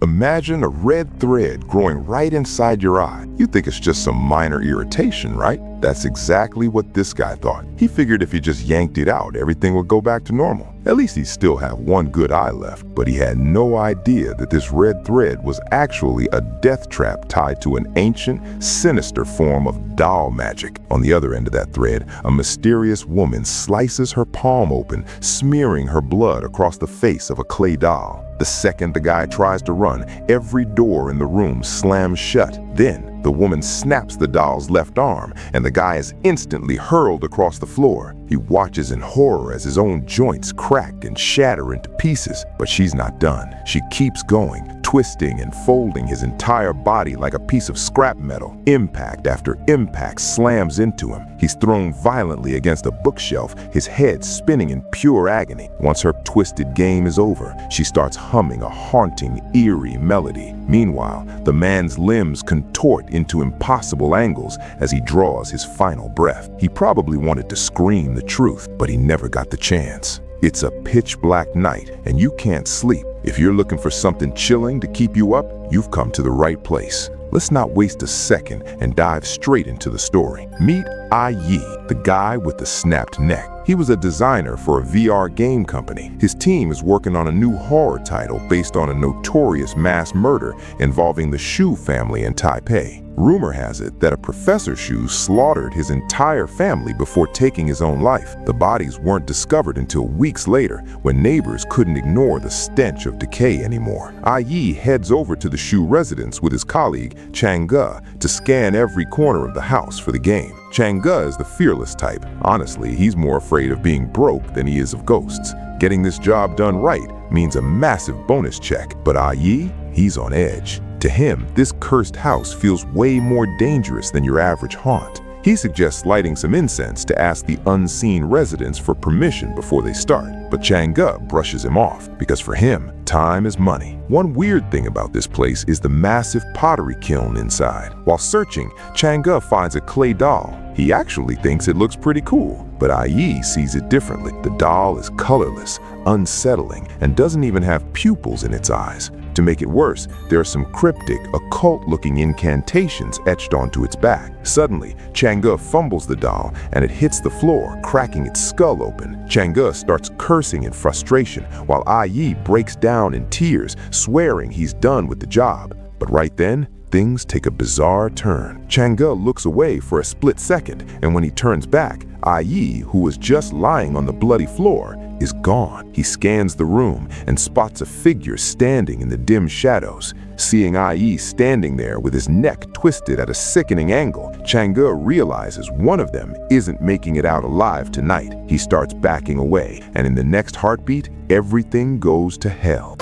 Imagine a red thread growing right inside your eye. You think it's just some minor irritation, right? That's exactly what this guy thought. He figured if he just yanked it out, everything would go back to normal. At least he'd still have one good eye left, but he had no idea that this red thread was actually a death trap tied to an ancient, sinister form of doll magic. On the other end of that thread, a mysterious woman slices her palm open, smearing her blood across the face of a clay doll. The second the guy tries to run, every door in the room slams shut. Then, the woman snaps the doll's left arm, and the guy is instantly hurled across the floor. He watches in horror as his own joints crack and shatter into pieces. But she's not done. She keeps going, twisting and folding his entire body like a piece of scrap metal. Impact after impact slams into him. He's thrown violently against a bookshelf, his head spinning in pure agony. Once her twisted game is over, she starts humming a haunting, eerie melody. Meanwhile, the man's limbs contort into impossible angles as he draws his final breath. He probably wanted to scream the truth, but he never got the chance. It's a pitch black night, and you can't sleep. If you're looking for something chilling to keep you up, you've come to the right place. Let's not waste a second and dive straight into the story. Meet Yi, the guy with the snapped neck. He was a designer for a VR game company. His team is working on a new horror title based on a notorious mass murder involving the Shu family in Taipei. Rumor has it that a Professor Shu slaughtered his entire family before taking his own life. The bodies weren't discovered until weeks later, when neighbors couldn't ignore the stench of decay anymore. Yi heads over to the Shu residence with his colleague, Chang'e, to scan every corner of the house for the game. Chang'e is the fearless type. Honestly, he's more afraid of being broke than he is of ghosts. Getting this job done right means a massive bonus check, but Yi, he's on edge. To him, this cursed house feels way more dangerous than your average haunt. He suggests lighting some incense to ask the unseen residents for permission before they start, but Chang'e brushes him off because for him, time is money. One weird thing about this place is the massive pottery kiln inside. While searching, Chang'e finds a clay doll. He actually thinks it looks pretty cool, but Yi sees it differently. The doll is colorless, unsettling, and doesn't even have pupils in its eyes. To make it worse, there are some cryptic, occult-looking incantations etched onto its back. Suddenly, Chang'e fumbles the doll and it hits the floor, cracking its skull open. Chang'e starts cursing in frustration, while Yi breaks down in tears, swearing he's done with the job. But right then, things take a bizarre turn. Chang'e looks away for a split second, and when he turns back, Yi, who was just lying on the bloody floor, is gone. He scans the room and spots a figure standing in the dim shadows. Seeing Yi standing there with his neck twisted at a sickening angle, Chang'e realizes one of them isn't making it out alive tonight. He starts backing away, and in the next heartbeat, everything goes to hell.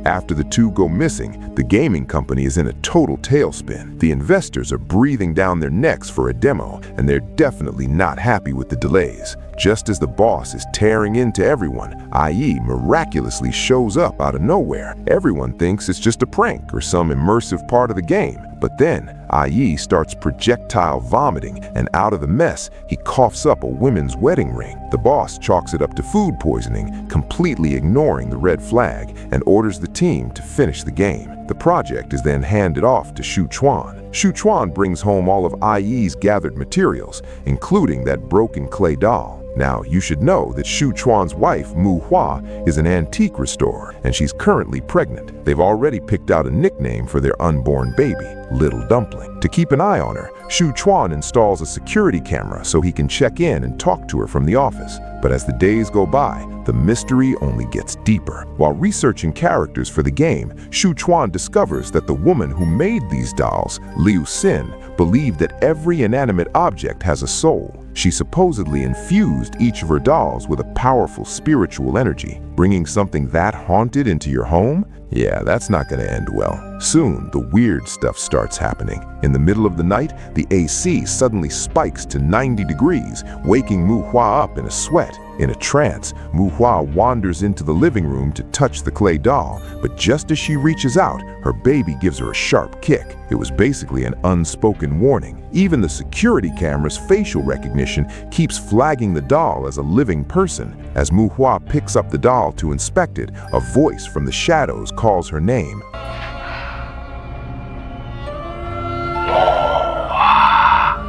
After the two go missing, the gaming company is in a total tailspin. The investors are breathing down their necks for a demo, and they're definitely not happy with the delays. Just as the boss is tearing into everyone, Yi miraculously shows up out of nowhere. Everyone thinks it's just a prank or some immersive part of the game. But then, Yi starts projectile vomiting, and out of the mess, he coughs up a women's wedding ring. The boss chalks it up to food poisoning, completely ignoring the red flag, and orders the team to finish the game. The project is then handed off to Shu Chuan. Shu Chuan brings home all of Yi's gathered materials, including that broken clay doll. Now, you should know that Shu Chuan's wife, Mu Hua, is an antique restorer, and she's currently pregnant. They've already picked out a nickname for their unborn baby, Little Dumpling. To keep an eye on her, Shu Chuan installs a security camera so he can check in and talk to her from the office. But as the days go by, the mystery only gets deeper. While researching characters for the game, Shu Chuan discovers that the woman who made these dolls, Liu Xin, believed that every inanimate object has a soul. She supposedly infused each of her dolls with a powerful spiritual energy. Bringing something that haunted into your home? Yeah, that's not gonna end well. Soon, the weird stuff starts happening. In the middle of the night, the AC suddenly spikes to 90 degrees, waking Mu Hua up in a sweat. In a trance, Muhua wanders into the living room to touch the clay doll, but just as she reaches out, her baby gives her a sharp kick. It was basically an unspoken warning. Even the security camera's facial recognition keeps flagging the doll as a living person. As Muhua picks up the doll to inspect it, a voice from the shadows calls her name.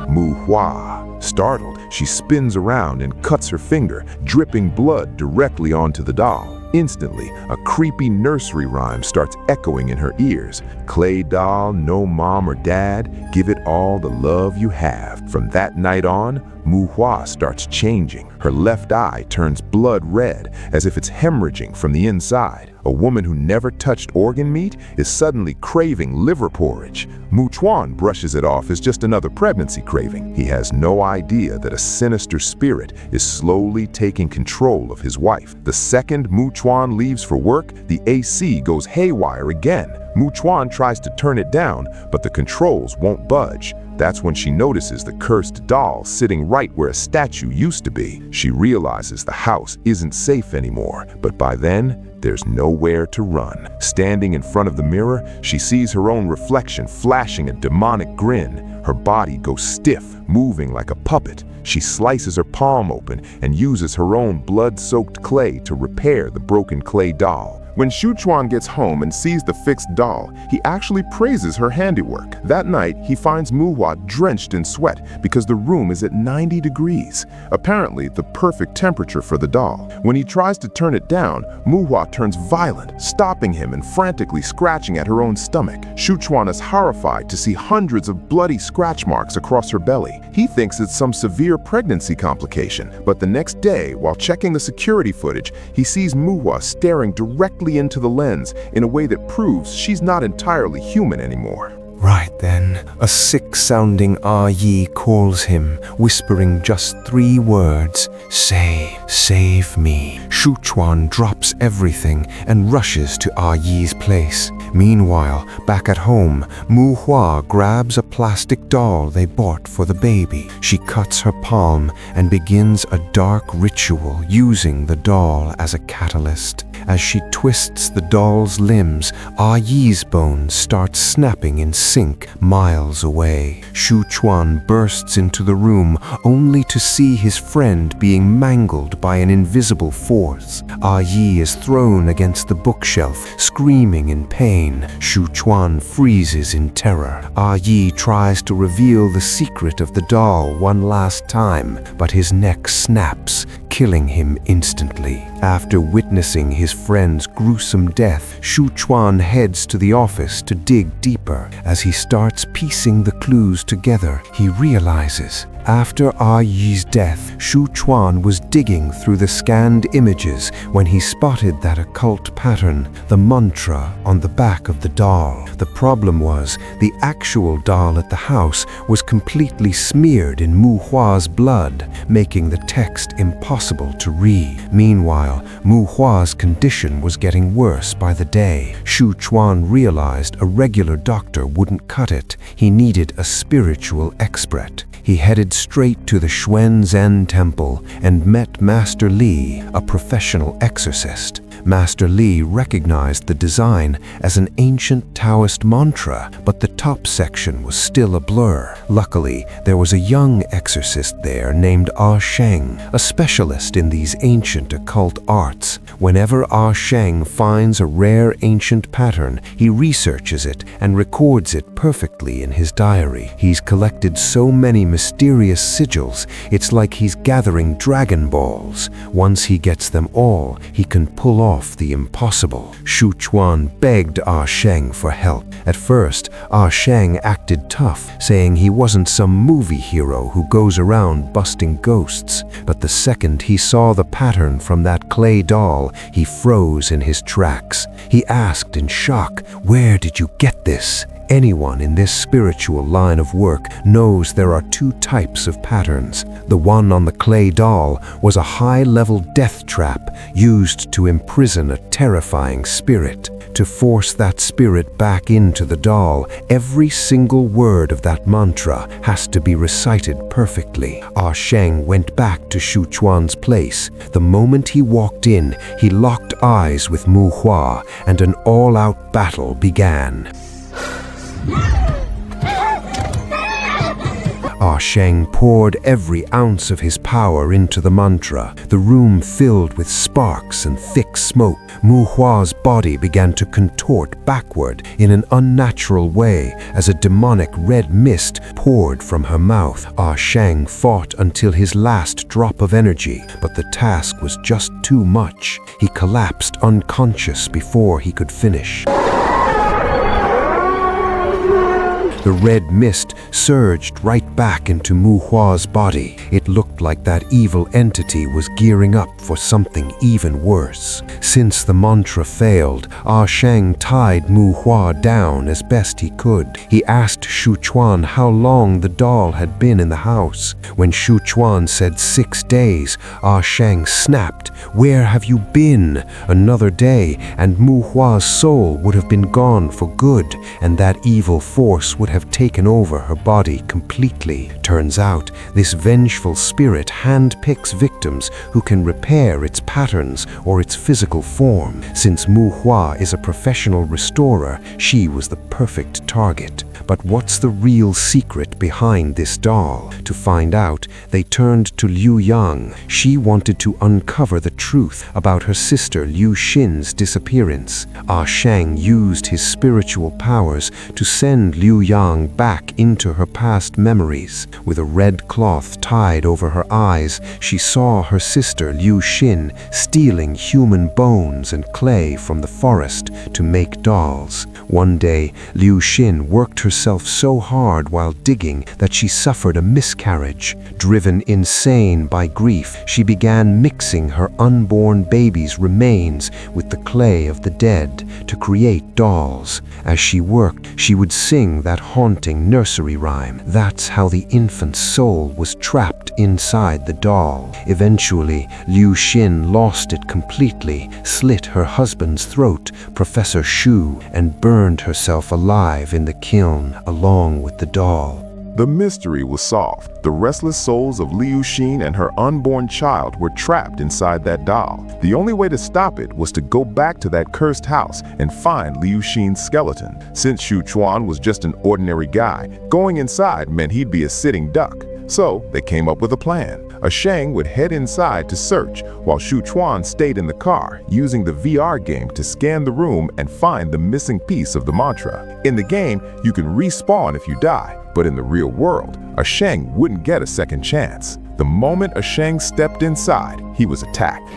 Muhua. Startled, she spins around and cuts her finger, dripping blood directly onto the doll. Instantly, a creepy nursery rhyme starts echoing in her ears. Clay doll, no mom or dad, give it all the love you have. From that night on, Muhua starts changing. Her left eye turns blood red, as if it's hemorrhaging from the inside. A woman who never touched organ meat is suddenly craving liver porridge. Mu Chuan brushes it off as just another pregnancy craving. He has no idea that a sinister spirit is slowly taking control of his wife. The second Mu Chuan leaves for work, the AC goes haywire again. Mu Chuan tries to turn it down, but the controls won't budge. That's when she notices the cursed doll sitting right where a statue used to be. She realizes the house isn't safe anymore, but by then, there's nowhere to run. Standing in front of the mirror, she sees her own reflection flashing a demonic grin. Her body goes stiff, moving like a puppet. She slices her palm open and uses her own blood-soaked clay to repair the broken clay doll. When Shu Chuan gets home and sees the fixed doll, he actually praises her handiwork. That night, he finds Muhua drenched in sweat because the room is at 90 degrees, apparently the perfect temperature for the doll. When he tries to turn it down, Muhua turns violent, stopping him and frantically scratching at her own stomach. Shu Chuan is horrified to see hundreds of bloody scratch marks across her belly. He thinks it's some severe pregnancy complication, but the next day, while checking the security footage, he sees Muhua staring directly into the lens in a way that proves she's not entirely human anymore. Right then, a sick-sounding Yi calls him, whispering just 3 words, save me. Shu Chuan drops everything and rushes to Yi's place. Meanwhile, back at home, Mu Hua grabs a plastic doll they bought for the baby. She cuts her palm and begins a dark ritual using the doll as a catalyst. As she twists the doll's limbs, Yi's bones start snapping in sync miles away. Shu Chuan bursts into the room only to see his friend being mangled by an invisible force. Yi is thrown against the bookshelf, screaming in pain. Shu Chuan freezes in terror. Yi tries to reveal the secret of the doll one last time, but his neck snaps, killing him instantly. After witnessing his friend's gruesome death, Shu Chuan heads to the office to dig deeper. As he starts piecing the clues together, he realizes after Yi's death, Shu Chuan was digging through the scanned images when he spotted that occult pattern, the mantra on the back of the doll. The problem was, the actual doll at the house was completely smeared in Mu Hua's blood, making the text impossible to read. Meanwhile, Mu Hua's condition was getting worse by the day. Shu Chuan realized a regular doctor wouldn't cut it. He needed a spiritual expert. He headed straight to the Xuan Zen temple and met Master Li, a professional exorcist. Master Li recognized the design as an ancient Taoist mantra, but the top section was still a blur. Luckily, there was a young exorcist there named Sheng, a specialist in these ancient occult arts. Whenever Sheng finds a rare ancient pattern, he researches it and records it perfectly in his diary. He's collected so many mysterious sigils, it's like he's gathering Dragon Balls. Once he gets them all, he can pull off the impossible. Shu Chuan begged Sheng for help. At first, Sheng acted tough, saying he wasn't some movie hero who goes around busting ghosts. But the second he saw the pattern from that clay doll, he froze in his tracks. He asked in shock, "Where did you get this?" Anyone in this spiritual line of work knows there are 2 types of patterns. The one on the clay doll was a high-level death trap used to imprison a terrifying spirit. To force that spirit back into the doll, every single word of that mantra has to be recited perfectly. Ah Sheng went back to Shu Chuan's place. The moment he walked in, he locked eyes with Mu Hua, and an all-out battle began. Ah Sheng poured every ounce of his power into the mantra. The room filled with sparks and thick smoke. Mu Hua's body began to contort backward in an unnatural way as a demonic red mist poured from her mouth. Ah Sheng fought until his last drop of energy, but the task was just too much. He collapsed unconscious before he could finish. The red mist surged right back into Mu Hua's body. It looked like that evil entity was gearing up for something even worse. Since the mantra failed, Ah Sheng tied Mu Hua down as best he could. He asked Shu Chuan how long the doll had been in the house. When Shu Chuan said 6 days, Ah Sheng snapped, "Where have you been?" Another day, and Mu Hua's soul would have been gone for good, and that evil force would have taken over her body completely. Turns out, this vengeful spirit handpicks victims who can repair its patterns or its physical form. Since Mu Hua is a professional restorer, she was the perfect target. But what's the real secret behind this doll? To find out, they turned to Liu Yang. She wanted to uncover the truth about her sister Liu Xin's disappearance. Ah Sheng used his spiritual powers to send Liu Yang back into her past memories. With a red cloth tied over her eyes, she saw her sister Liu Xin stealing human bones and clay from the forest to make dolls. One day, Liu Xin worked herself so hard while digging that she suffered a miscarriage. Driven insane by grief, she began mixing her unborn baby's remains with the clay of the dead to create dolls. As she worked, she would sing that haunting nursery rhyme. That's how the infant's soul was trapped inside the doll. Eventually, Liu Xin lost it completely, slit her husband's throat, Professor Shu, and burned herself alive in the kiln along with the doll. The mystery was solved. The restless souls of Liu Xin and her unborn child were trapped inside that doll. The only way to stop it was to go back to that cursed house and find Liu Xin's skeleton. Since Shu Chuan was just an ordinary guy, going inside meant he'd be a sitting duck. So they came up with a plan. Ah Sheng would head inside to search, while Shu Chuan stayed in the car, using the VR game to scan the room and find the missing piece of the mantra. In the game, you can respawn if you die, but in the real world, Ah Sheng wouldn't get a second chance. The moment Ah Sheng stepped inside, he was attacked.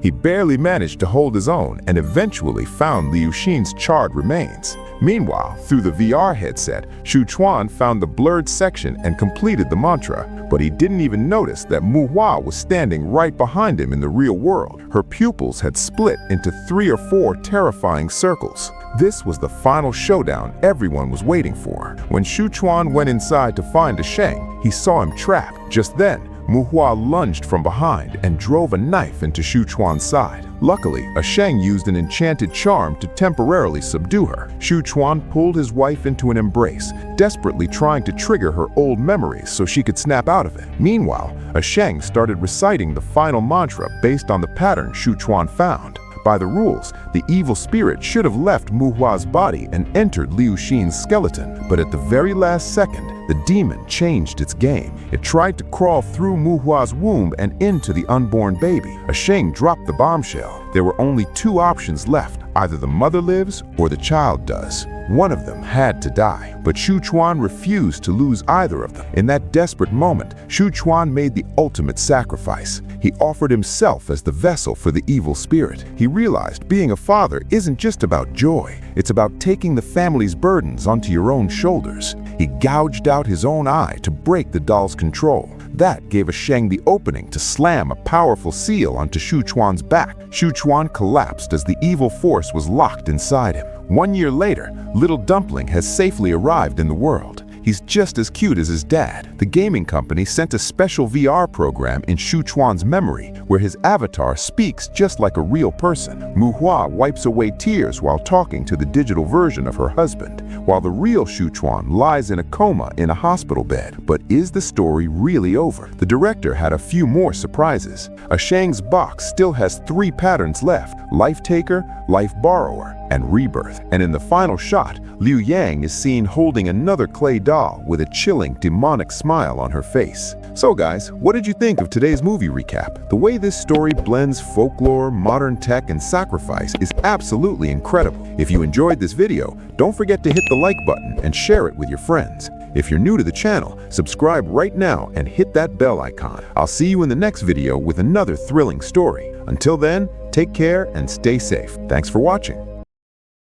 He barely managed to hold his own and eventually found Liu Xin's charred remains. Meanwhile, through the VR headset, Shu Chuan found the blurred section and completed the mantra, but he didn't even notice that Mu Hua was standing right behind him in the real world. Her pupils had split into 3 or 4 terrifying circles. This was the final showdown everyone was waiting for. When Shu Chuan went inside to find Ah Sheng, he saw him trapped. Just then, Mu Hua lunged from behind and drove a knife into Shu Chuan's side. Luckily, Ah Sheng used an enchanted charm to temporarily subdue her. Shu Chuan pulled his wife into an embrace, desperately trying to trigger her old memories so she could snap out of it. Meanwhile, Ah Sheng started reciting the final mantra based on the pattern Shu Chuan found. By the rules, the evil spirit should have left Mu Hua's body and entered Liu Xin's skeleton, but at the very last second, the demon changed its game. It tried to crawl through Mu Hua's womb and into the unborn baby. Ah Sheng dropped the bombshell. There were only 2 options left. Either the mother lives or the child does. One of them had to die, but Shu Chuan refused to lose either of them. In that desperate moment, Shu Chuan made the ultimate sacrifice. He offered himself as the vessel for the evil spirit. He realized being a father isn't just about joy. It's about taking the family's burdens onto your own shoulders. He gouged out his own eye to break the doll's control. That gave Ah Sheng the opening to slam a powerful seal onto Shu Chuan's back. Shu Chuan collapsed as the evil force was locked inside him. 1 year later, little Dumpling has safely arrived in the world. he's just as cute as his dad. The gaming company sent a special VR program in Shu Chuan's memory, where his avatar speaks just like a real person. Mu Hua wipes away tears while talking to the digital version of her husband, while the real Shu Chuan lies in a coma in a hospital bed. But is the story really over? The director had a few more surprises. A Shang's box still has 3 patterns left: Life Taker, Life Borrower, and Rebirth. And in the final shot, Liu Yang is seen holding another clay doll with a chilling, demonic smile on her face. So guys, what did you think of today's movie recap? The way this story blends folklore, modern tech, and sacrifice is absolutely incredible. If you enjoyed this video, don't forget to hit the like button and share it with your friends. If you're new to the channel, subscribe right now and hit that bell icon. I'll see you in the next video with another thrilling story. Until then, take care and stay safe. Thanks for watching.